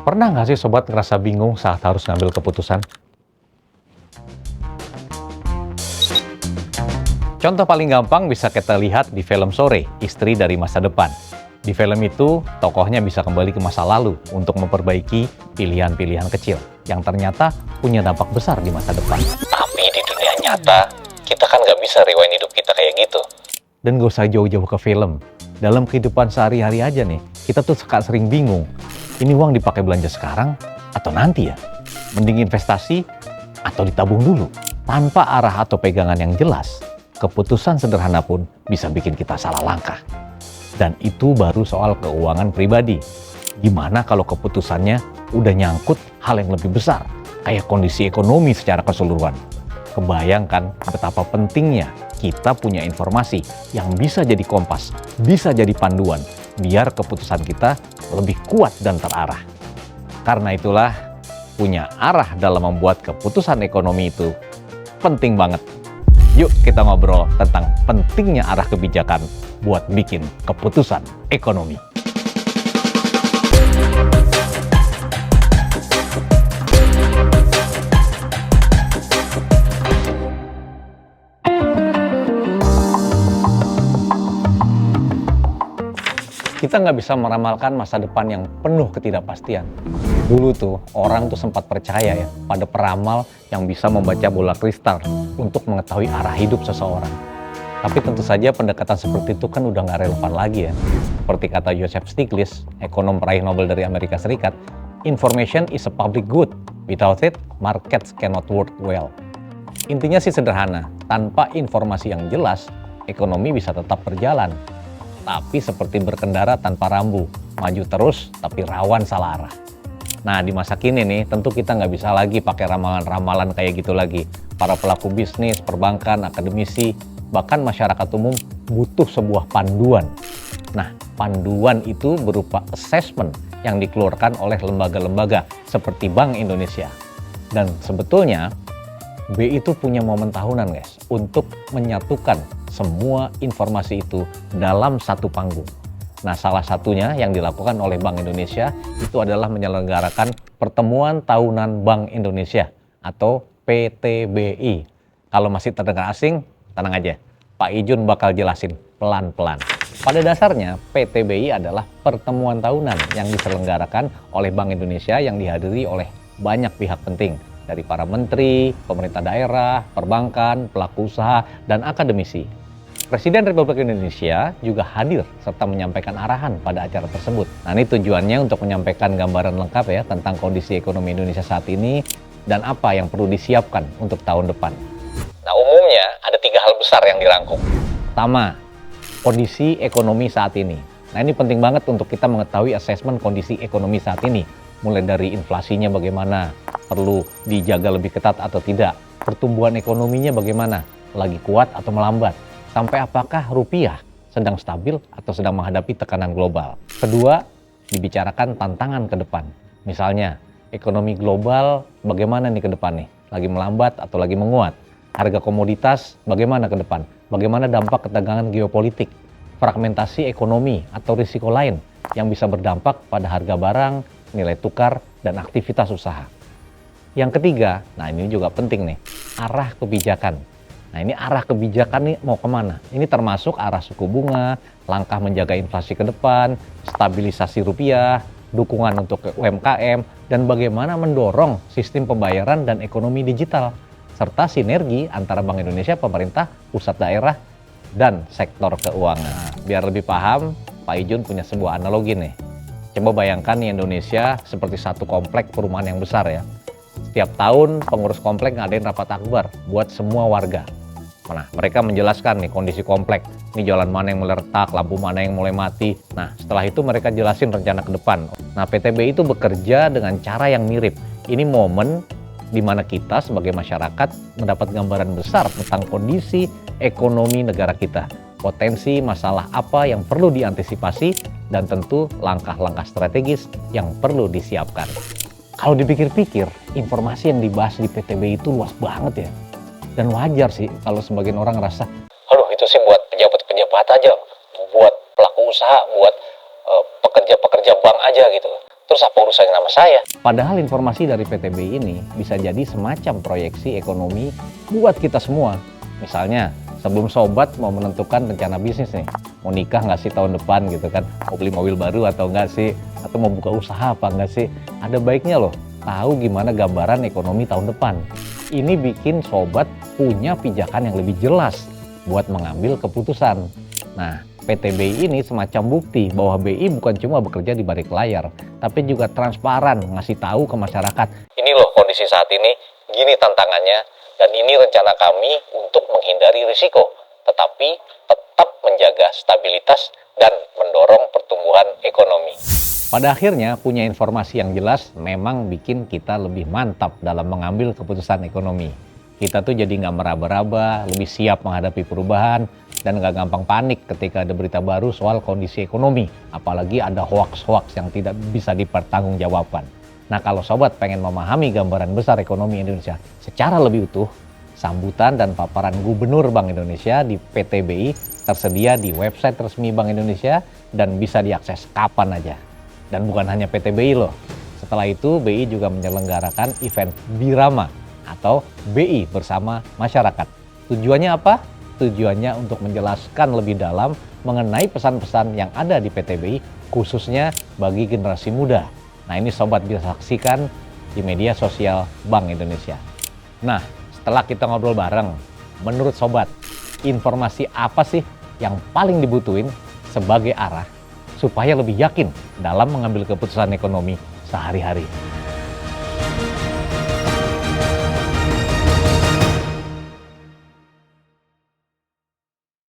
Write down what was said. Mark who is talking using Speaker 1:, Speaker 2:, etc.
Speaker 1: Pernah nggak sih sobat ngerasa bingung saat harus ngambil keputusan? Contoh paling gampang bisa kita lihat di film Sore, Istri dari Masa Depan. Di film itu, tokohnya bisa kembali ke masa lalu untuk memperbaiki pilihan-pilihan kecil yang ternyata punya dampak besar di masa depan. Tapi di dunia nyata, kita kan nggak bisa rewind hidup kita kayak gitu. Dan gak usah jauh-jauh ke film. Dalam kehidupan sehari-hari aja nih, kita tuh sering bingung. Ini uang dipakai belanja sekarang atau nanti ya? Mending investasi atau ditabung dulu? Tanpa arah atau pegangan yang jelas, keputusan sederhana pun bisa bikin kita salah langkah. Dan itu baru soal keuangan pribadi. Gimana kalau keputusannya udah nyangkut hal yang lebih besar, kayak kondisi ekonomi secara keseluruhan? Kebayangkan betapa pentingnya kita punya informasi yang bisa jadi kompas, bisa jadi panduan, biar keputusan kita lebih kuat dan terarah. Karena itulah, punya arah dalam membuat keputusan ekonomi itu penting banget. Yuk kita ngobrol tentang pentingnya arah kebijakan buat bikin keputusan ekonomi. Kita nggak bisa meramalkan masa depan yang penuh ketidakpastian. Dulu tuh, orang tuh sempat percaya ya pada peramal yang bisa membaca bola kristal untuk mengetahui arah hidup seseorang. Tapi tentu saja pendekatan seperti itu kan udah nggak relevan lagi ya. Seperti kata Joseph Stiglitz, ekonom peraih Nobel dari Amerika Serikat, "Information is a public good. Without it, markets cannot work well." Intinya sih sederhana, tanpa informasi yang jelas, ekonomi bisa tetap berjalan. Tapi seperti berkendara tanpa rambu, maju terus tapi rawan salah arah. Nah di masa kini nih, tentu kita nggak bisa lagi pakai ramalan-ramalan kayak gitu lagi. Para pelaku bisnis, perbankan, akademisi, bahkan masyarakat umum butuh sebuah panduan. Nah panduan itu berupa assessment yang dikeluarkan oleh lembaga-lembaga seperti Bank Indonesia. Dan sebetulnya B itu punya momen tahunan guys, untuk menyatukan semua informasi itu dalam satu panggung. Nah salah satunya yang dilakukan oleh Bank Indonesia itu adalah menyelenggarakan Pertemuan Tahunan Bank Indonesia atau PTBI. Kalau masih terdengar asing, tenang aja, Pak Ijun bakal jelasin pelan-pelan. Pada dasarnya PTBI adalah pertemuan tahunan yang diselenggarakan oleh Bank Indonesia yang dihadiri oleh banyak pihak penting, dari para menteri, pemerintah daerah, perbankan, pelaku usaha, dan akademisi. Presiden Republik Indonesia juga hadir serta menyampaikan arahan pada acara tersebut. Nah ini tujuannya untuk menyampaikan gambaran lengkap ya tentang kondisi ekonomi Indonesia saat ini dan apa yang perlu disiapkan untuk tahun depan. Nah umumnya ada 3 hal besar yang dirangkum. Pertama, kondisi ekonomi saat ini. Nah ini penting banget untuk kita mengetahui asesmen kondisi ekonomi saat ini. Mulai dari inflasinya bagaimana, perlu dijaga lebih ketat atau tidak, pertumbuhan ekonominya bagaimana, lagi kuat atau melambat, sampai apakah rupiah sedang stabil atau sedang menghadapi tekanan global. Kedua, dibicarakan tantangan ke depan. Misalnya, ekonomi global bagaimana nih ke depan nih, lagi melambat atau lagi menguat. Harga komoditas bagaimana ke depan, bagaimana dampak ketegangan geopolitik, fragmentasi ekonomi atau risiko lain yang bisa berdampak pada harga barang, nilai tukar, dan aktivitas usaha. Yang ketiga, nah ini juga penting nih, arah kebijakan. Nah ini arah kebijakan nih mau kemana? Ini termasuk arah suku bunga, langkah menjaga inflasi ke depan, stabilisasi rupiah, dukungan untuk UMKM, dan bagaimana mendorong sistem pembayaran dan ekonomi digital, serta sinergi antara Bank Indonesia, pemerintah, pusat daerah, dan sektor keuangan. Biar lebih paham, Pak Ijun punya sebuah analogi nih. Coba bayangkan nih Indonesia seperti satu komplek perumahan yang besar ya. Setiap tahun pengurus komplek ngadain rapat akbar buat semua warga. Nah, mereka menjelaskan nih kondisi komplek. Ini jalan mana yang mulai retak, lampu mana yang mulai mati. Nah, setelah itu mereka jelasin rencana ke depan. Nah, PTBI itu bekerja dengan cara yang mirip. Ini momen di mana kita sebagai masyarakat mendapat gambaran besar tentang kondisi ekonomi negara kita. Potensi masalah apa yang perlu diantisipasi, dan tentu langkah-langkah strategis yang perlu disiapkan. Kalau dipikir-pikir, informasi yang dibahas di PTBI itu luas banget ya. Dan wajar sih kalau sebagian orang ngerasa, aduh itu sih buat pejabat-pejabat aja, buat pelaku usaha buat pekerja-pekerja bank aja gitu. Terus apa urusannya nama saya? Padahal informasi dari PTBI ini bisa jadi semacam proyeksi ekonomi buat kita semua. Misalnya, sebelum sobat mau menentukan rencana bisnis nih, mau nikah nggak sih tahun depan gitu kan, mau beli mobil baru atau nggak sih, atau mau buka usaha apa nggak sih, ada baiknya loh tahu gimana gambaran ekonomi tahun depan. Ini bikin sobat punya pijakan yang lebih jelas buat mengambil keputusan. Nah, PTBI ini semacam bukti bahwa BI bukan cuma bekerja di balik layar, tapi juga transparan ngasih tahu ke masyarakat. Ini loh kondisi saat ini, gini tantangannya, dan ini rencana kami untuk menghindari risiko, tetapi tetap menjaga stabilitas dan mendorong pertumbuhan ekonomi. Pada akhirnya, punya informasi yang jelas memang bikin kita lebih mantap dalam mengambil keputusan ekonomi. Kita tuh jadi nggak meraba-raba, lebih siap menghadapi perubahan, dan nggak gampang panik ketika ada berita baru soal kondisi ekonomi. Apalagi ada hoaks-hoaks yang tidak bisa dipertanggungjawabkan. Nah, kalau sobat pengen memahami gambaran besar ekonomi Indonesia secara lebih utuh, sambutan dan paparan Gubernur Bank Indonesia di PTBI tersedia di website resmi Bank Indonesia dan bisa diakses kapan aja. Dan bukan hanya PTBI loh. Setelah itu, BI juga menyelenggarakan event Birama atau BI bersama masyarakat. Tujuannya apa? Tujuannya untuk menjelaskan lebih dalam mengenai pesan-pesan yang ada di PTBI, khususnya bagi generasi muda. Nah, ini sobat bisa saksikan di media sosial Bank Indonesia. Nah, setelah kita ngobrol bareng, menurut sobat, informasi apa sih yang paling dibutuhin sebagai arah supaya lebih yakin dalam mengambil keputusan ekonomi sehari-hari?